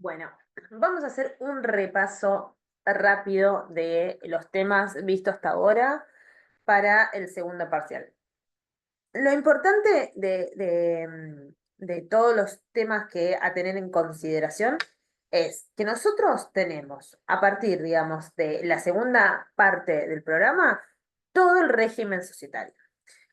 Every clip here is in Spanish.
Bueno, vamos a hacer un repaso rápido de los temas vistos hasta ahora para el segundo parcial. Lo importante de todos los temas que a tener en consideración es que nosotros tenemos, a partir, digamos, de la segunda parte del programa, todo el régimen societario.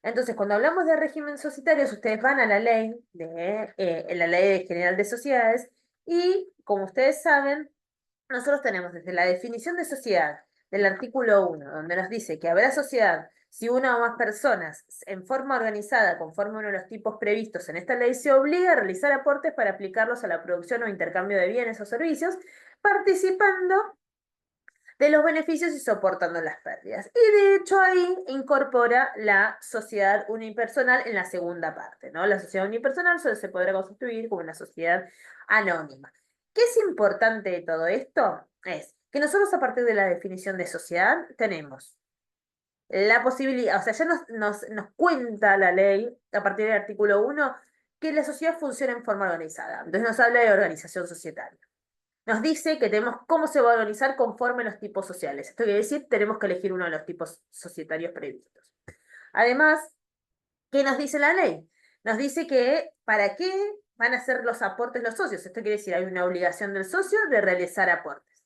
Entonces, cuando hablamos de régimen societario, ustedes van a la ley, la ley general de sociedades, y como ustedes saben, nosotros tenemos desde la definición de sociedad del artículo 1, donde nos dice que habrá sociedad si una o más personas en forma organizada, conforme a uno de los tipos previstos en esta ley, se obliga a realizar aportes para aplicarlos a la producción o intercambio de bienes o servicios, participando de los beneficios y soportando las pérdidas. Y de hecho ahí incorpora la sociedad unipersonal en la segunda parte, ¿no? La sociedad unipersonal solo se podrá constituir como una sociedad anónima. ¿Qué es importante de todo esto? Es que nosotros a partir de la definición de sociedad tenemos la posibilidad, o sea, ya nos cuenta la ley a partir del artículo 1 que la sociedad funciona en forma organizada. Entonces nos habla de organización societaria. Nos dice que tenemos cómo se va a organizar conforme a los tipos sociales. Esto quiere decir, tenemos que elegir uno de los tipos societarios previstos. Además, ¿qué nos dice la ley? Nos dice que para qué van a hacer los aportes los socios. Esto quiere decir, hay una obligación del socio de realizar aportes.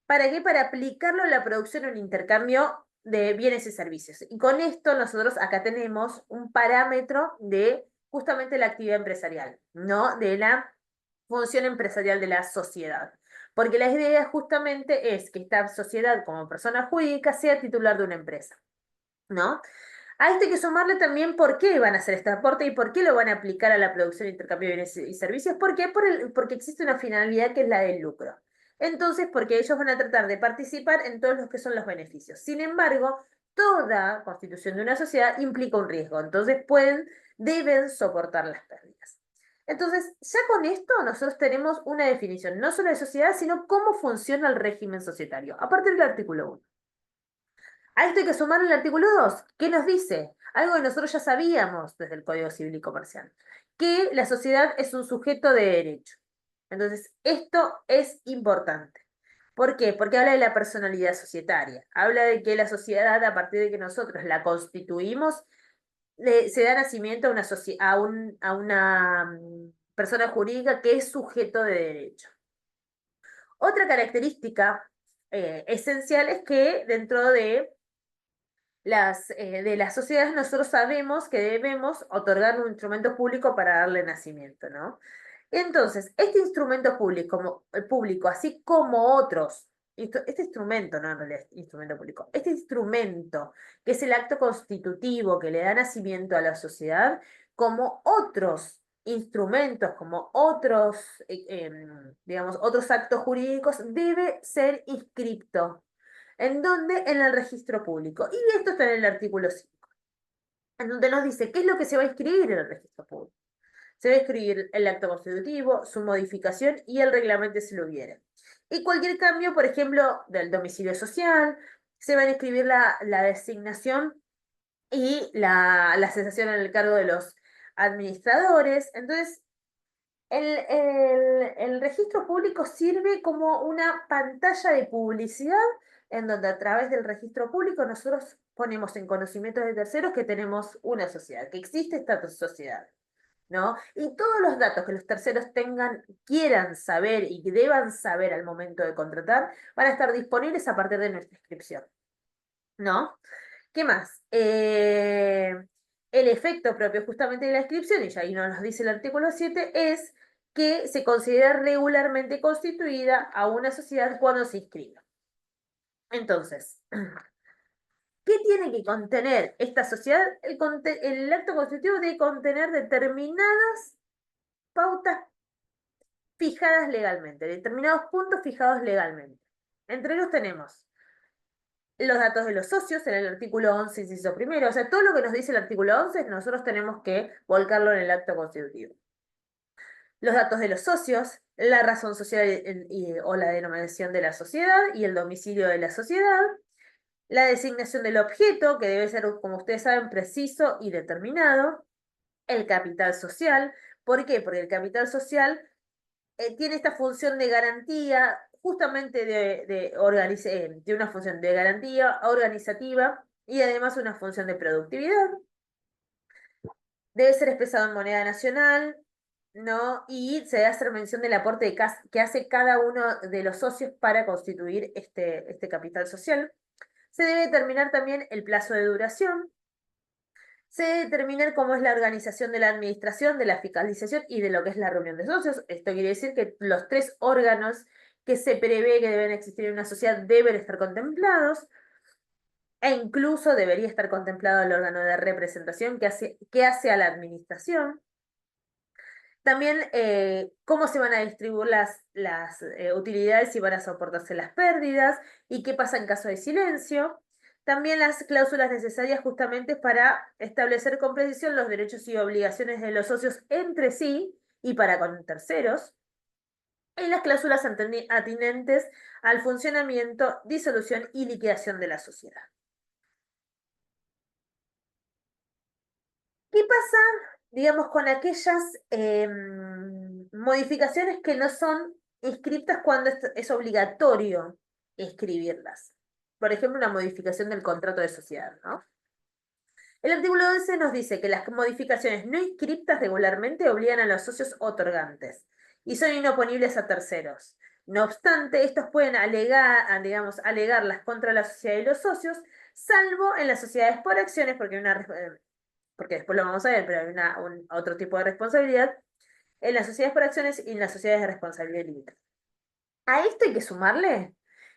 ¿Para qué? Para aplicarlo a la producción o un intercambio de bienes y servicios. Y con esto nosotros acá tenemos un parámetro de justamente la actividad empresarial, ¿no? De la función empresarial de la sociedad. Porque la idea justamente es que esta sociedad como persona jurídica sea titular de una empresa, ¿no? A esto hay que sumarle también por qué van a hacer este aporte y por qué lo van a aplicar a la producción e intercambio de bienes y servicios. ¿Por qué? Porque existe una finalidad que es la del lucro. Entonces, porque ellos van a tratar de participar en todos los que son los beneficios. Sin embargo, toda constitución de una sociedad implica un riesgo. Entonces, deben soportar las pérdidas. Entonces, ya con esto nosotros tenemos una definición, no solo de sociedad, sino cómo funciona el régimen societario, a partir del artículo 1. A esto hay que sumar el artículo 2, que nos dice algo que nosotros ya sabíamos desde el Código Civil y Comercial, que la sociedad es un sujeto de derecho. Entonces, esto es importante. ¿Por qué? Porque habla de la personalidad societaria, habla de que la sociedad, a partir de que nosotros la constituimos, se da nacimiento a una persona jurídica que es sujeto de derecho. Otra característica esencial es que dentro de las sociedades nosotros sabemos que debemos otorgar un instrumento público para darle nacimiento, ¿no? Entonces, este instrumento público, así como otros, este instrumento, no en realidad es instrumento público, este instrumento, que es el acto constitutivo que le da nacimiento a la sociedad, como otros instrumentos, como otros, digamos, otros actos jurídicos, debe ser inscripto. ¿En dónde? En el registro público. Y esto está en el artículo 5, en donde nos dice qué es lo que se va a inscribir en el registro público. Se va a inscribir el acto constitutivo, su modificación y el reglamento si lo hubiera. Y cualquier cambio, por ejemplo, del domicilio social, se va a inscribir la designación y la cesación en el cargo de los administradores. Entonces, el registro público sirve como una pantalla de publicidad en donde a través del registro público nosotros ponemos en conocimiento de terceros que tenemos una sociedad, que existe esta sociedad, ¿no? Y todos los datos que los terceros quieran saber y que deban saber al momento de contratar, van a estar disponibles a partir de nuestra inscripción, ¿no? ¿Qué más? El efecto propio justamente de la inscripción, y ya ahí nos dice el artículo 7, es que se considera regularmente constituida a una sociedad cuando se inscribe. Entonces, ¿qué tiene que contener esta sociedad? El acto constitutivo debe contener determinadas pautas fijadas legalmente, determinados puntos fijados legalmente. Entre ellos tenemos los datos de los socios en el artículo 11, inciso primero. O sea, todo lo que nos dice el artículo 11, nosotros tenemos que volcarlo en el acto constitutivo. Los datos de los socios, la razón social o la denominación de la sociedad y el domicilio de la sociedad, la designación del objeto, que debe ser, como ustedes saben, preciso y determinado, el capital social. ¿Por qué? Porque el capital social tiene esta función de garantía, justamente de una función de garantía organizativa y además una función de productividad. Debe ser expresado en moneda nacional, ¿no? Y se debe hacer mención del aporte que hace cada uno de los socios para constituir este capital social. Se debe determinar también el plazo de duración. Se debe determinar cómo es la organización de la administración, de la fiscalización y de lo que es la reunión de socios. Esto quiere decir que los tres órganos que se prevé que deben existir en una sociedad deben estar contemplados, e incluso debería estar contemplado el órgano de representación que hace a la administración. También cómo se van a distribuir las utilidades y van a soportarse las pérdidas y qué pasa en caso de silencio. También las cláusulas necesarias justamente para establecer con precisión los derechos y obligaciones de los socios entre sí y para con terceros. Y las cláusulas atinentes al funcionamiento, disolución y liquidación de la sociedad. ¿Qué pasa, digamos, con aquellas modificaciones que no son inscriptas cuando es obligatorio escribirlas? Por ejemplo, una modificación del contrato de sociedad, ¿no? El artículo 11 nos dice que las modificaciones no inscriptas regularmente obligan a los socios otorgantes y son inoponibles a terceros. No obstante, estos pueden alegarlas contra la sociedad y los socios, salvo en las sociedades por acciones, porque después lo vamos a ver, pero hay otro tipo de responsabilidad, en las sociedades por acciones y en las sociedades de responsabilidad limitada. A esto hay que sumarle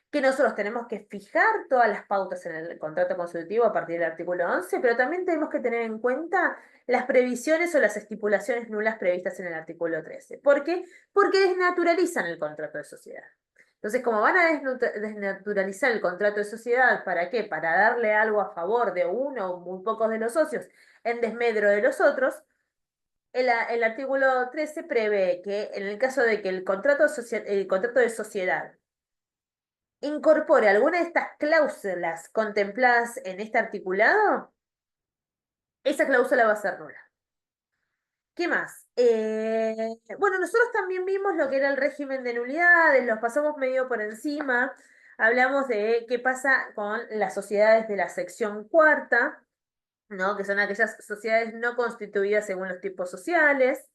que nosotros tenemos que fijar todas las pautas en el contrato constitutivo a partir del artículo 11, pero también tenemos que tener en cuenta las previsiones o las estipulaciones nulas previstas en el artículo 13. ¿Por qué? Porque desnaturalizan el contrato de sociedad. Entonces, como van a desnaturalizar el contrato de sociedad, ¿para qué? Para darle algo a favor de uno o muy pocos de los socios en desmedro de los otros, el artículo 13 prevé que en el caso de que el contrato de sociedad incorpore alguna de estas cláusulas contempladas en este articulado, esa cláusula va a ser nula. ¿Qué más? Bueno, nosotros también vimos lo que era el régimen de nulidades, los pasamos medio por encima, hablamos de qué pasa con las sociedades de la sección cuarta, ¿no? Que son aquellas sociedades no constituidas según los tipos sociales.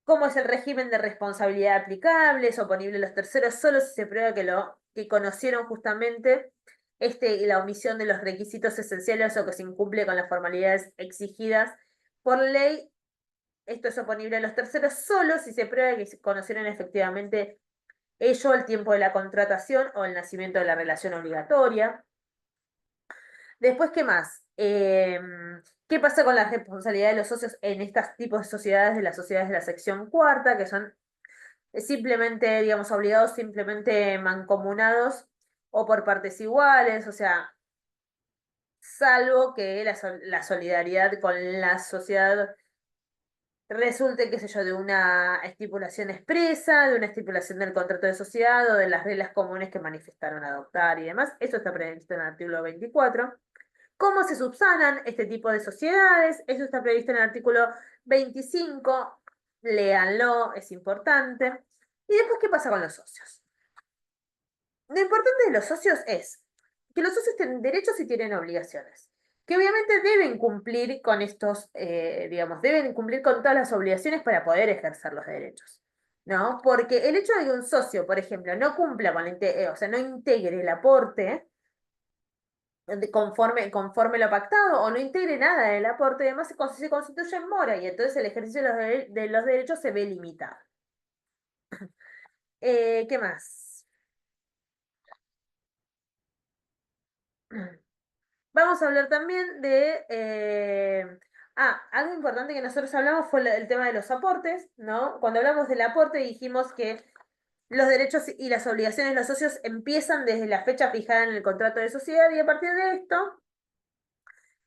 ¿Cómo es el régimen de responsabilidad aplicable? Es oponible a los terceros solo si se prueba que conocieron justamente la omisión de los requisitos esenciales o que se incumple con las formalidades exigidas por ley. Esto es oponible a los terceros solo si se prueba que conocieron efectivamente ello al tiempo de la contratación o el nacimiento de la relación obligatoria. Después, ¿qué más? ¿Qué pasa con la responsabilidad de los socios en estos tipos de sociedades, de las sociedades de la sección cuarta, que son simplemente, digamos, obligados, simplemente mancomunados o por partes iguales? O sea, salvo que la solidaridad con la sociedad resulte, qué sé yo, de una estipulación expresa, de una estipulación del contrato de sociedad o de las reglas comunes que manifestaron adoptar y demás. Eso está previsto en el artículo 24. ¿Cómo se subsanan este tipo de sociedades? Eso está previsto en el artículo 25. Léanlo, es importante. Y después, ¿qué pasa con los socios? Lo importante de los socios es que los socios tienen derechos y tienen obligaciones, que obviamente deben cumplir con digamos, deben cumplir con todas las obligaciones para poder ejercer los derechos, ¿no? Porque el hecho de que un socio, por ejemplo, no cumpla o sea, no integre el aporte conforme lo pactado o no integre nada del aporte, además se constituye en mora y entonces el ejercicio de los derechos se ve limitado. ¿Qué más? Vamos a hablar también algo importante que nosotros hablamos fue el tema de los aportes, ¿no? Cuando hablamos del aporte dijimos que los derechos y las obligaciones de los socios empiezan desde la fecha fijada en el contrato de sociedad y a partir de esto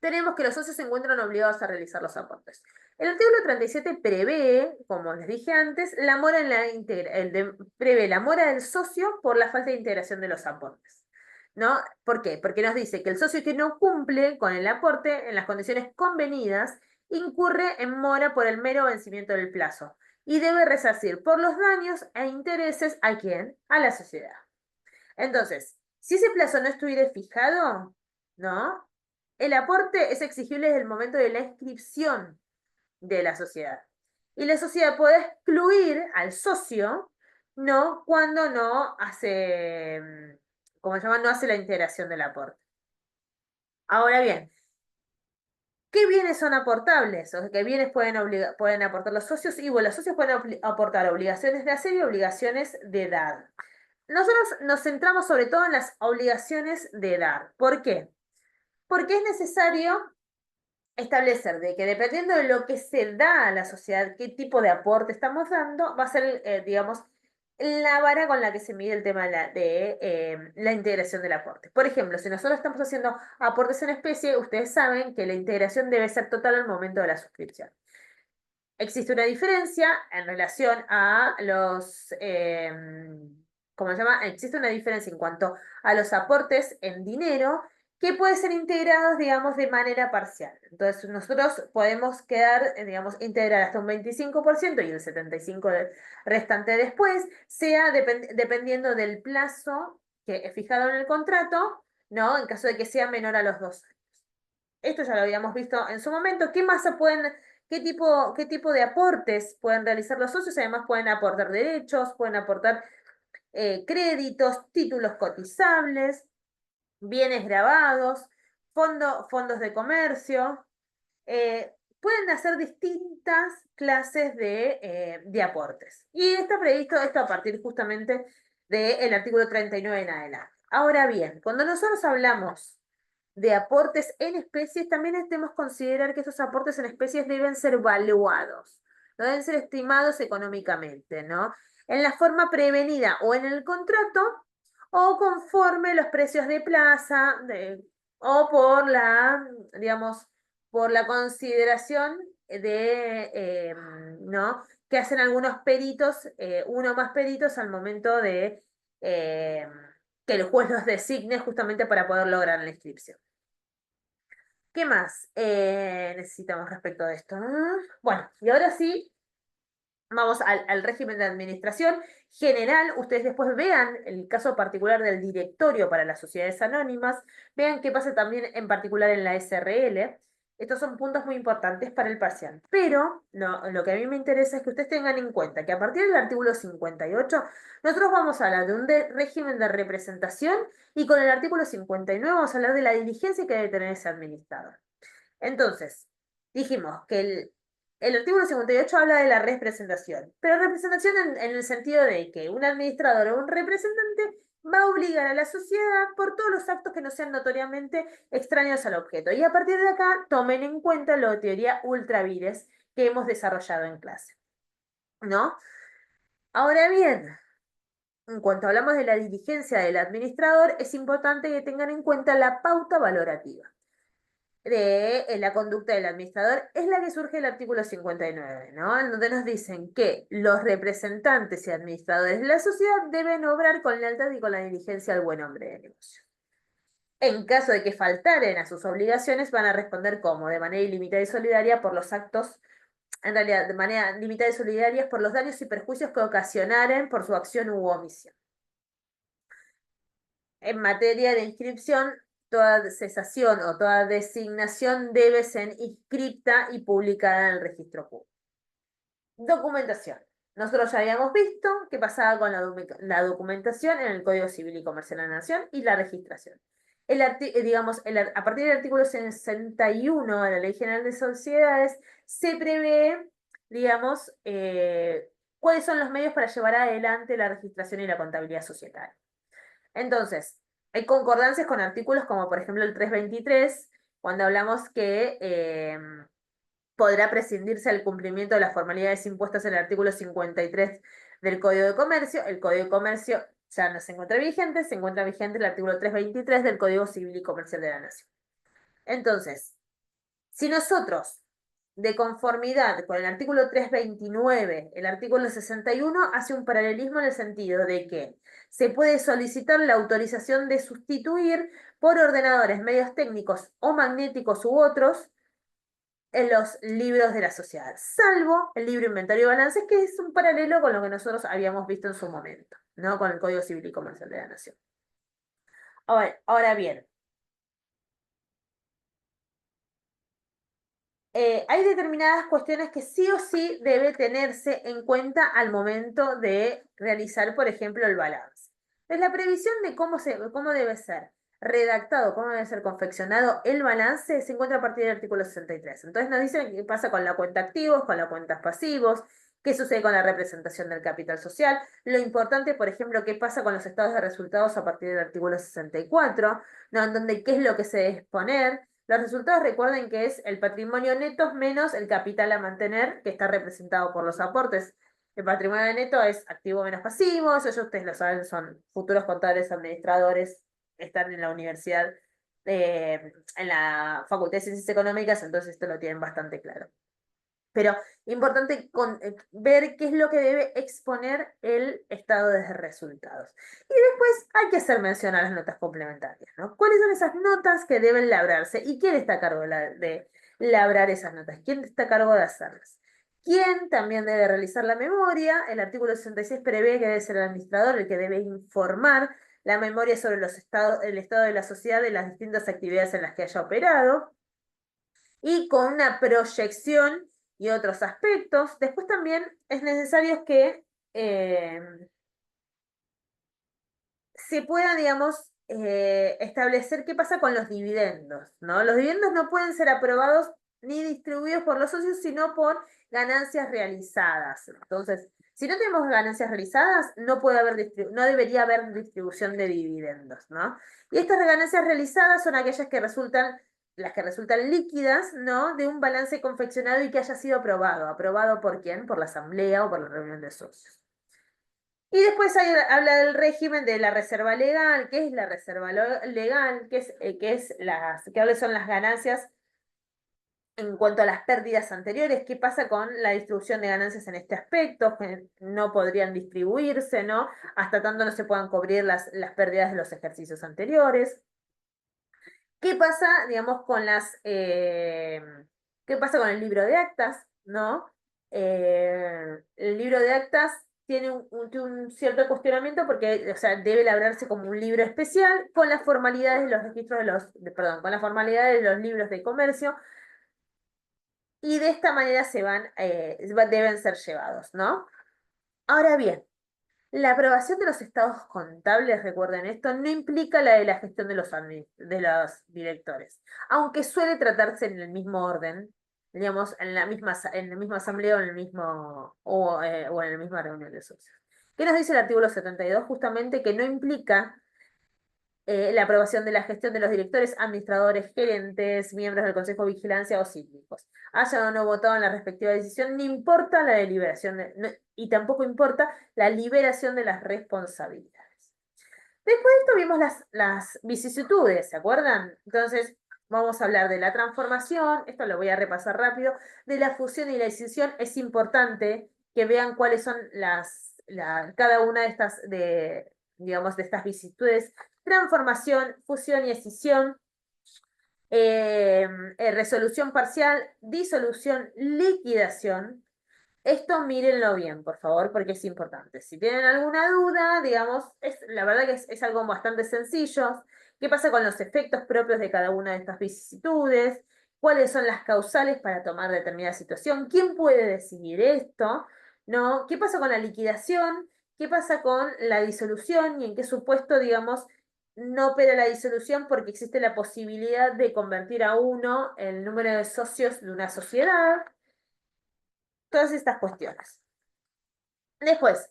tenemos que los socios se encuentran obligados a realizar los aportes. El artículo 37 prevé, como les dije antes, prevé la mora del socio por la falta de integración de los aportes. ¿No? ¿Por qué? Porque nos dice que el socio que no cumple con el aporte en las condiciones convenidas incurre en mora por el mero vencimiento del plazo. y debe resarcir por los daños e intereses ¿a quién? A la sociedad. Entonces, si ese plazo no estuviera fijado, ¿no? El aporte es exigible desde el momento de la inscripción de la sociedad. Y la sociedad puede excluir al socio, ¿no? Cuando no hace, como se llama, no hace la integración del aporte. Ahora bien, ¿qué bienes son aportables? O sea, ¿qué bienes pueden aportar los socios? Y bueno, los socios pueden aportar obligaciones de hacer y obligaciones de dar. Nosotros nos centramos sobre todo en las obligaciones de dar. ¿Por qué? Porque es necesario establecer de que dependiendo de lo que se da a la sociedad, qué tipo de aporte estamos dando, va a ser, digamos, la vara con la que se mide el tema de la integración del aporte. Por ejemplo, si nosotros estamos haciendo aportes en especie, ustedes saben que la integración debe ser total al momento de la suscripción. Existe una diferencia en relación a ¿cómo se llama? Existe una diferencia en cuanto a los aportes en dinero que pueden ser integrados, digamos, de manera parcial. Entonces, nosotros podemos quedar, digamos, integrar hasta un 25% y el 75% restante después, sea dependiendo del plazo que es fijado en el contrato, ¿no? En caso de que sea menor a los 2 años. Esto ya lo habíamos visto en su momento. ¿Qué más qué tipo de aportes pueden realizar los socios? Además, pueden aportar derechos, pueden aportar créditos, títulos cotizables, bienes grabados, fondos de comercio. Pueden hacer distintas clases de aportes. Y está previsto esto a partir justamente del artículo 39 en adelante. Ahora bien, cuando nosotros hablamos de aportes en especies, también debemos considerar que esos aportes en especies deben ser valuados, no deben ser estimados económicamente, ¿no? En la forma prevenida o en el contrato, o conforme los precios de plaza, o por digamos, por la consideración ¿no? Que hacen algunos peritos, uno más peritos al momento de que el juez los designe justamente para poder lograr la inscripción. ¿Qué más necesitamos respecto de esto? Bueno, y ahora sí, vamos al régimen de administración general. Ustedes después vean el caso particular del directorio para las sociedades anónimas, vean qué pasa también en particular en la SRL. Estos son puntos muy importantes para el parcial. Pero lo que a mí me interesa es que ustedes tengan en cuenta que a partir del artículo 58, nosotros vamos a hablar de un régimen de representación y con el artículo 59 vamos a hablar de la diligencia que debe tener ese administrador. Entonces, dijimos que el artículo 58 habla de la representación, pero representación en el sentido de que un administrador o un representante va a obligar a la sociedad por todos los actos que no sean notoriamente extraños al objeto. Y a partir de acá, tomen en cuenta la teoría ultra vires que hemos desarrollado en clase, ¿no? Ahora bien, en cuanto hablamos de la diligencia del administrador, es importante que tengan en cuenta la pauta valorativa de la conducta del administrador, es la que surge del artículo 59, ¿no? En donde nos dicen que los representantes y administradores de la sociedad deben obrar con lealtad y con la diligencia al buen hombre de negocio. En caso de que faltaren a sus obligaciones, van a responder como de manera ilimitada y solidaria por los actos, en realidad, de manera limitada y solidaria por los daños y perjuicios que ocasionaren por su acción u omisión. En materia de inscripción, toda cesación o toda designación debe ser inscripta y publicada en el registro público. Documentación. Nosotros ya habíamos visto qué pasaba con la documentación en el Código Civil y Comercial de la Nación y la registración. A partir del artículo 61 de la Ley General de Sociedades, se prevé, digamos, cuáles son los medios para llevar adelante la registración y la contabilidad societaria. Entonces, hay concordancias con artículos como por ejemplo el 323, cuando hablamos que podrá prescindirse del cumplimiento de las formalidades impuestas en el artículo 53 del Código de Comercio. El Código de Comercio ya no se encuentra vigente el artículo 323 del Código Civil y Comercial de la Nación. Entonces, si nosotros, de conformidad con el artículo 329, el artículo 61 hace un paralelismo en el sentido de que se puede solicitar la autorización de sustituir por ordenadores, medios técnicos o magnéticos u otros en los libros de la sociedad, salvo el libro Inventario y Balances, que es un paralelo con lo que nosotros habíamos visto en su momento, ¿no? Con el Código Civil y Comercial de la Nación. Ahora bien, hay determinadas cuestiones que sí o sí debe tenerse en cuenta al momento de realizar, por ejemplo, el balance. Es la previsión de cómo debe ser redactado, cómo debe ser confeccionado el balance, se encuentra a partir del artículo 63. Entonces nos dicen qué pasa con la cuenta activos, con la cuenta pasivos, qué sucede con la representación del capital social, lo importante, por ejemplo, qué pasa con los estados de resultados a partir del artículo 64, ¿no? En donde qué es lo que se debe exponer. Los resultados recuerden que es el patrimonio neto menos el capital a mantener, que está representado por los aportes. El patrimonio neto es activo menos pasivo, eso ya ustedes lo saben, son futuros contables administradores, están en la universidad, en la Facultad de Ciencias Económicas, entonces esto lo tienen bastante claro. Pero importante ver qué es lo que debe exponer el estado de resultados. Y después hay que hacer mención a las notas complementarias, ¿no? ¿Cuáles son esas notas que deben labrarse? ¿Y quién está a cargo de labrar esas notas? ¿Quién está a cargo de hacerlas? ¿Quién también debe realizar la memoria? El artículo 66 prevé que debe ser el administrador el que debe informar la memoria sobre el estado de la sociedad de las distintas actividades en las que haya operado y con una proyección y otros aspectos. Después también es necesario que se pueda, digamos, establecer qué pasa con los dividendos, ¿no? Los dividendos no pueden ser aprobados ni distribuidos por los socios, sino por ganancias realizadas. Entonces, si no tenemos ganancias realizadas, no debería haber distribución de dividendos, ¿no? Y estas ganancias realizadas son aquellas que las que resultan líquidas, ¿no? De un balance confeccionado y que haya sido aprobado. ¿Aprobado por quién? Por la asamblea o por la reunión de socios. Y después habla del régimen de la reserva legal. ¿Qué es la reserva legal? ¿Cuáles son las ganancias en cuanto a las pérdidas anteriores? ¿Qué pasa con la distribución de ganancias en este aspecto? Que no podrían distribuirse, ¿no? Hasta tanto no se puedan cubrir las pérdidas de los ejercicios anteriores. ¿Qué pasa, digamos, qué pasa con el libro de actas, ¿no? El libro de actas tiene un cierto cuestionamiento porque, o sea, debe labrarse como un libro especial con las formalidades de los registros perdón, con las formalidades de los libros de comercio y de esta manera deben ser llevados, ¿no? Ahora bien, la aprobación de los estados contables, recuerden esto, no implica la de la gestión de los directores, aunque suele tratarse en el mismo orden, digamos, en la misma asamblea o en o en la misma reunión de socios. ¿Qué nos dice el artículo 72? Justamente que no implica la aprobación de la gestión de los directores, administradores, gerentes, miembros del Consejo de Vigilancia o síndicos. Hayan o no votado en la respectiva decisión, no importa la deliberación y tampoco importa la liberación de las responsabilidades. Después de esto vimos las vicisitudes, ¿se acuerdan? Entonces, vamos a hablar de la transformación, esto lo voy a repasar rápido, de la fusión y la escisión. Es importante que vean cuáles son cada una de digamos, de estas vicisitudes. Transformación, fusión y escisión, resolución parcial, disolución, liquidación. Esto mírenlo bien, por favor, porque es importante. Si tienen alguna duda, digamos, la verdad que es algo bastante sencillo. ¿Qué pasa con los efectos propios de cada una de estas vicisitudes? ¿Cuáles son las causales para tomar determinada situación? ¿Quién puede decidir esto? ¿No? ¿Qué pasa con la liquidación? ¿Qué pasa con la disolución? ¿Y en qué supuesto, digamos, no opera la disolución porque existe la posibilidad de convertir a uno el número de socios de una sociedad? Todas estas cuestiones. Después,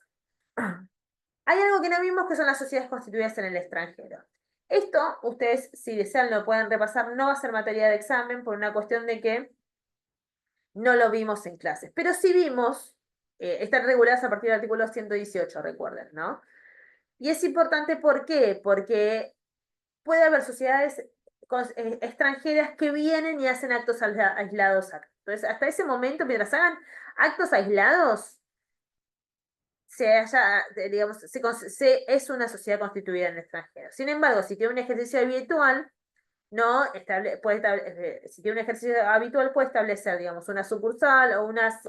hay algo que no vimos que son las sociedades constituidas en el extranjero. Esto, ustedes, si desean, lo pueden repasar, no va a ser materia de examen por una cuestión de que no lo vimos en clases. Pero sí vimos, están reguladas a partir del artículo 118, recuerden, ¿no? Y es importante, ¿por qué? Porque puede haber sociedades extranjeras que vienen y hacen actos aislados acá. Entonces, hasta ese momento, mientras hagan actos aislados, digamos, es una sociedad constituida en el extranjero. Sin embargo, si tiene un ejercicio habitual, no si tiene un ejercicio habitual, puede establecer, digamos, una sucursal o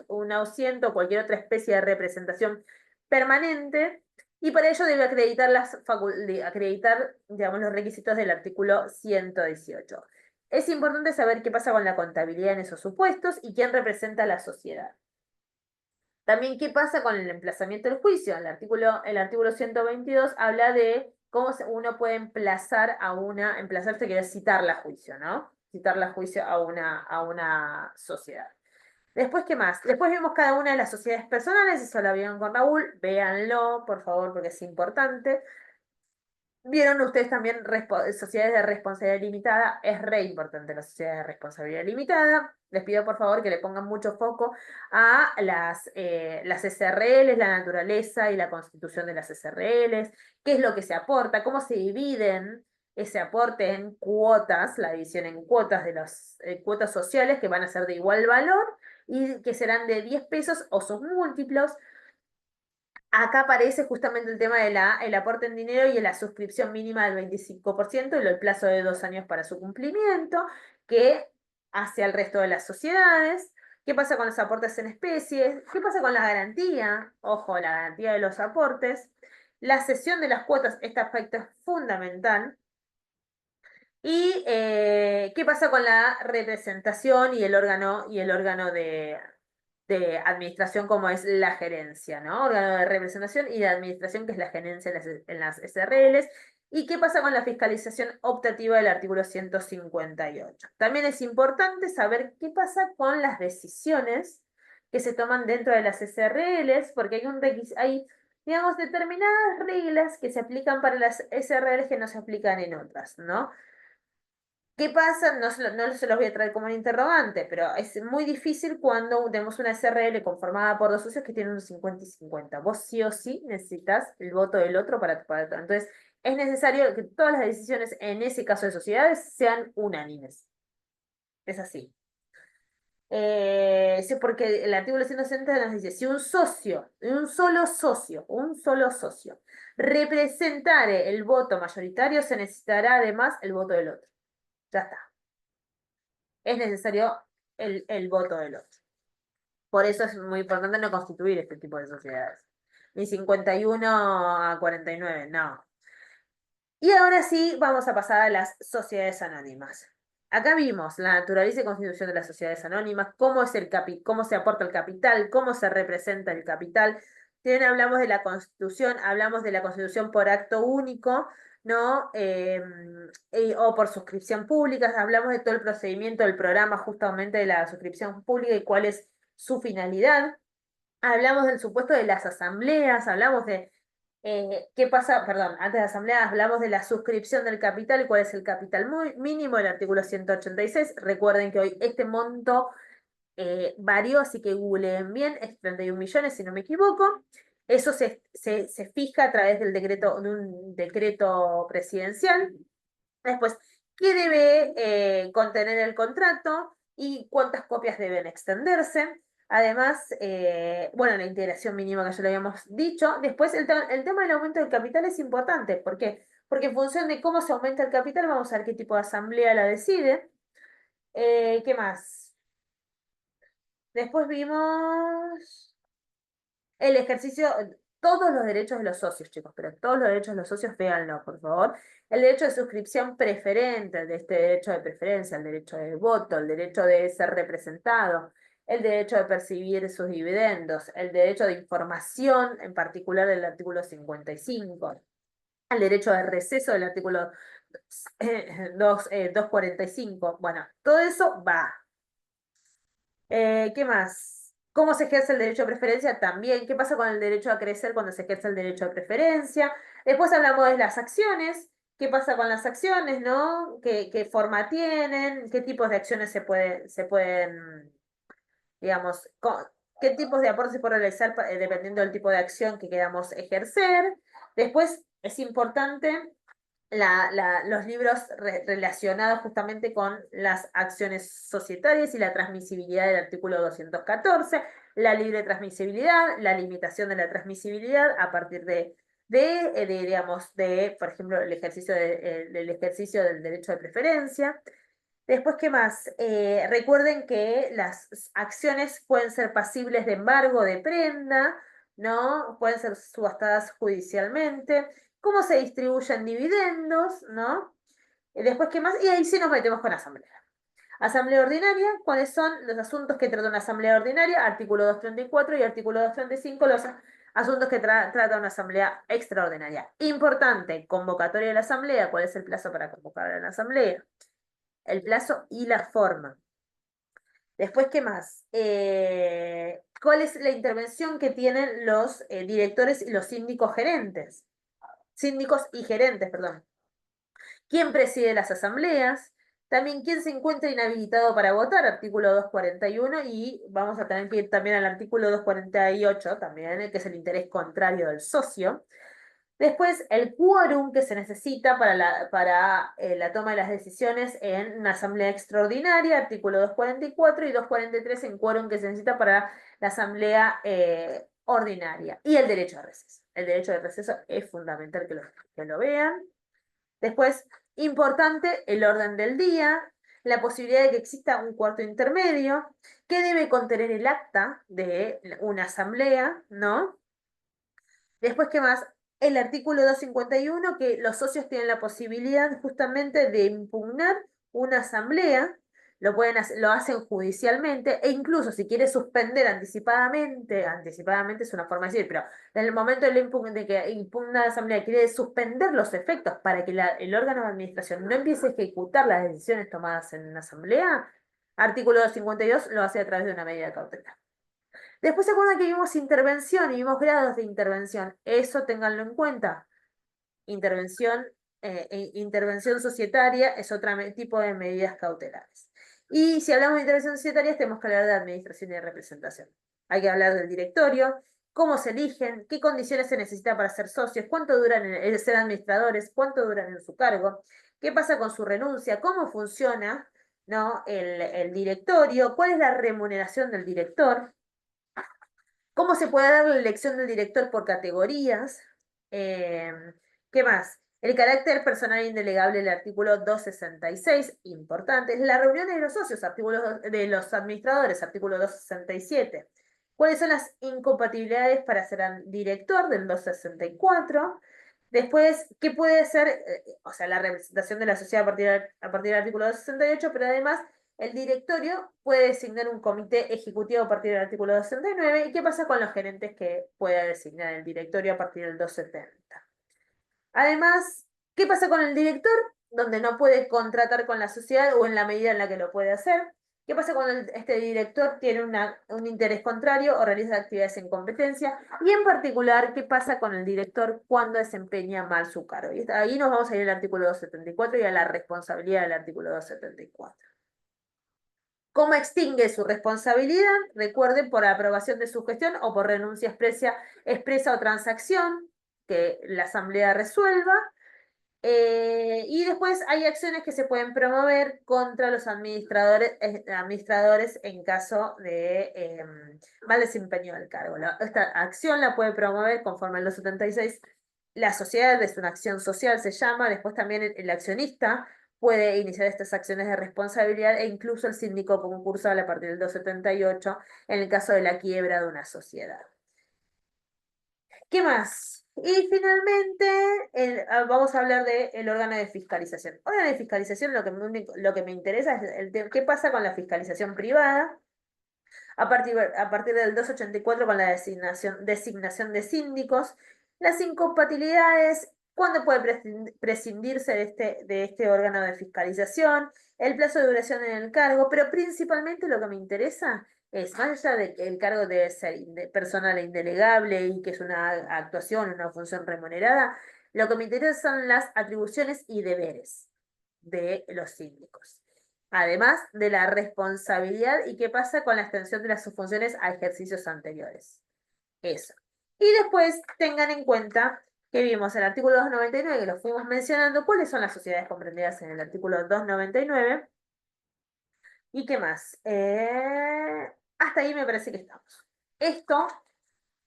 un asiento o cualquier otra especie de representación permanente, y para ello debe acreditar, acreditar, digamos, los requisitos del artículo 118. Es importante saber qué pasa con la contabilidad en esos supuestos y quién representa a la sociedad. También, ¿qué pasa con el emplazamiento del juicio? El artículo 122 habla de cómo uno puede emplazarse quiere citarla a juicio, ¿no? Citarla a juicio a una sociedad. Después, ¿qué más? Después vemos cada una de las sociedades personales, eso lo vieron con Raúl, véanlo, por favor, porque es importante. Vieron ustedes también sociedades de responsabilidad limitada, es re importante la sociedad de responsabilidad limitada. Les pido por favor que le pongan mucho foco a las SRLs, la naturaleza y la constitución de las SRLs, qué es lo que se aporta, cómo se dividen ese aporte en cuotas, la división en cuotas de las cuotas sociales que van a ser de igual valor y que serán de 10 pesos o sus múltiplos. Acá aparece justamente el tema el aporte en dinero y la suscripción mínima del 25% y el plazo de 2 años para su cumplimiento, que hace al resto de las sociedades. ¿Qué pasa con los aportes en especies? ¿Qué pasa con la garantía? Ojo, la garantía de los aportes. La cesión de las cuotas, este aspecto es fundamental. ¿Y qué pasa con la representación y el órgano de administración como es la gerencia, ¿no? Órgano de representación y de administración que es la gerencia en las SRLs. ¿Y qué pasa con la fiscalización optativa del artículo 158? También es importante saber qué pasa con las decisiones que se toman dentro de las SRLs, porque hay, digamos, determinadas reglas que se aplican para las SRLs que no se aplican en otras, ¿no? ¿Qué pasa? No se los voy a traer como un interrogante, pero es muy difícil cuando tenemos una SRL conformada por dos socios que tienen un 50 y 50. Vos sí o sí necesitas el voto del otro para. Entonces, es necesario que todas las decisiones en ese caso de sociedades sean unánimes. Es así. Sí, porque el artículo 160 nos dice, si un solo socio representare el voto mayoritario, se necesitará además el voto del otro. Ya está. Es necesario el voto del otro. Por eso es muy importante no constituir este tipo de sociedades. Ni 51 a 49, no. Y ahora sí, vamos a pasar a las sociedades anónimas. Acá vimos la naturaleza y constitución de las sociedades anónimas, cómo se aporta el capital, cómo se representa el capital. También hablamos de la constitución, hablamos de la constitución por acto único, ¿no? O por suscripción pública, hablamos de todo el procedimiento del programa justamente de la suscripción pública y cuál es su finalidad. Hablamos del supuesto de las asambleas, hablamos de qué pasa, perdón, antes de la asamblea hablamos de la suscripción del capital y cuál es el capital mínimo del artículo 186. Recuerden que hoy este monto varió, así que googleen bien, es 31 millones si no me equivoco. Eso se fija a través de un decreto presidencial. Después, ¿qué debe contener el contrato y cuántas copias deben extenderse? Además, bueno, la integración mínima que ya lo habíamos dicho. Después, el tema del aumento del capital es importante. ¿Por qué? Porque en función de cómo se aumenta el capital, vamos a ver qué tipo de asamblea la decide. ¿Qué más? Después vimos el ejercicio, todos los derechos de los socios, chicos, pero todos los derechos de los socios, véanlo, por favor. El derecho de suscripción preferente, el de este derecho de preferencia, el derecho de voto, el derecho de ser representado, el derecho de percibir sus dividendos, el derecho de información, en particular del artículo 55, el derecho de receso del artículo 245. Bueno, todo eso va. ¿Qué más? ¿Cómo se ejerce el derecho de preferencia? También. ¿Qué pasa con el derecho a crecer cuando se ejerce el derecho de preferencia? Después hablamos de las acciones. ¿Qué pasa con las acciones, no? ¿Qué forma tienen? ¿Qué tipos de acciones se pueden, digamos, qué tipos de aportes se pueden realizar dependiendo del tipo de acción que queramos ejercer? Después es importante los libros relacionados justamente con las acciones societarias y la transmisibilidad del artículo 214, la libre transmisibilidad, la limitación de la transmisibilidad a partir de digamos, por ejemplo, del ejercicio del derecho de preferencia. Después, ¿qué más? Recuerden que las acciones pueden ser pasibles de embargo de prenda, ¿no? Pueden ser subastadas judicialmente. ¿Cómo se distribuyen dividendos, ¿no? Después, ¿qué más? Y ahí sí nos metemos con asamblea. Asamblea ordinaria, ¿cuáles son los asuntos que trata una asamblea ordinaria? Artículo 234 y artículo 235, los asuntos que trata una asamblea extraordinaria. Importante, convocatoria de la asamblea, ¿cuál es el plazo para convocar a la asamblea? El plazo y la forma. Después, ¿qué más? ¿Cuál es la intervención que tienen los directores y los síndicos gerentes? Síndicos y gerentes, perdón. ¿Quién preside las asambleas? También quién se encuentra inhabilitado para votar, artículo 241, y vamos a tener que ir también al artículo 248, también, que es el interés contrario del socio. Después, el quórum que se necesita para la toma de las decisiones en una asamblea extraordinaria, artículo 244 y 243 en quórum que se necesita para la asamblea ordinaria. Y el derecho de receso. El derecho de receso es fundamental que lo vean. Después, importante, el orden del día, la posibilidad de que exista un cuarto intermedio, que debe contener el acta de una asamblea, ¿no? Después, ¿qué más? El artículo 251, que los socios tienen la posibilidad justamente de impugnar una asamblea, lo hacen judicialmente, e incluso si quiere suspender anticipadamente es una forma de decir, pero en el momento de que impugna la asamblea, quiere suspender los efectos para que el órgano de administración no empiece a ejecutar las decisiones tomadas en una asamblea, artículo 252 lo hace a través de una medida cautelar. Después se acuerdan que vimos intervención y vimos grados de intervención. Eso ténganlo en cuenta. Intervención societaria es otro tipo de medidas cautelares. Y si hablamos de intervención societaria, tenemos que hablar de administración y de representación. Hay que hablar del directorio, cómo se eligen, qué condiciones se necesita para ser socios, cuánto duran en ser administradores, cuánto duran en su cargo, qué pasa con su renuncia, cómo funciona, ¿no? el directorio, cuál es la remuneración del director. ¿Cómo se puede dar la elección del director por categorías? Eh, ¿Qué más? El carácter personal indelegable del artículo 266, importante. La reunión de los socios, de los administradores, artículo 267. ¿Cuáles son las incompatibilidades para ser director del 264? Después, ¿qué puede ser? O sea, la representación de la sociedad a partir del artículo 268, pero además el directorio puede designar un comité ejecutivo a partir del artículo 269. ¿Y qué pasa con los gerentes que pueda designar el directorio a partir del 270? Además, ¿qué pasa con el director? Donde no puede contratar con la sociedad o en la medida en la que lo puede hacer. ¿Qué pasa cuando este director tiene un interés contrario o realiza actividades en competencia? Y en particular, ¿qué pasa con el director cuando desempeña mal su cargo? Y ahí nos vamos a ir al artículo 274 y a la responsabilidad del artículo 274. ¿Cómo extingue su responsabilidad? Recuerden, por aprobación de su gestión o por renuncia expresa o transacción que la asamblea resuelva. Y después hay acciones que se pueden promover contra los administradores en caso de mal desempeño del cargo. Esta acción la puede promover conforme al 276. La sociedad es una acción social, se llama. Después también el accionista puede iniciar estas acciones de responsabilidad e incluso el síndico concursal a partir del 278 en el caso de la quiebra de una sociedad. ¿Qué más? Y finalmente vamos a hablar del órgano de fiscalización. Órgano de fiscalización, lo que me interesa es qué pasa con la fiscalización privada a partir del 284 con la designación de síndicos, las incompatibilidades, cuándo puede prescindirse de este órgano de fiscalización, el plazo de duración en el cargo, pero principalmente lo que me interesa es, más allá de que el cargo debe ser personal e indelegable y que es una actuación, una función remunerada, lo que me interesa son las atribuciones y deberes de los síndicos. Además de la responsabilidad y qué pasa con la extensión de las funciones a ejercicios anteriores. Eso. Y después tengan en cuenta que vimos el artículo 299, que lo fuimos mencionando, cuáles son las sociedades comprendidas en el artículo 299. ¿Y qué más? Hasta ahí me parece que estamos. Esto,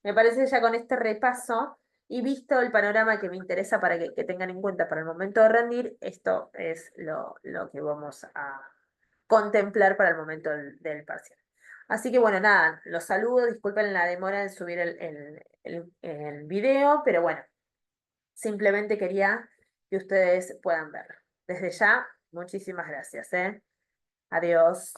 me parece ya con este repaso, Y visto el panorama que me interesa para que tengan en cuenta para el momento de rendir, esto es lo que vamos a contemplar para el momento del parcial. Así que bueno, nada, los saludo, disculpen la demora en subir el video, pero bueno, simplemente quería que ustedes puedan verlo. Desde ya, muchísimas gracias, ¿eh? Adiós.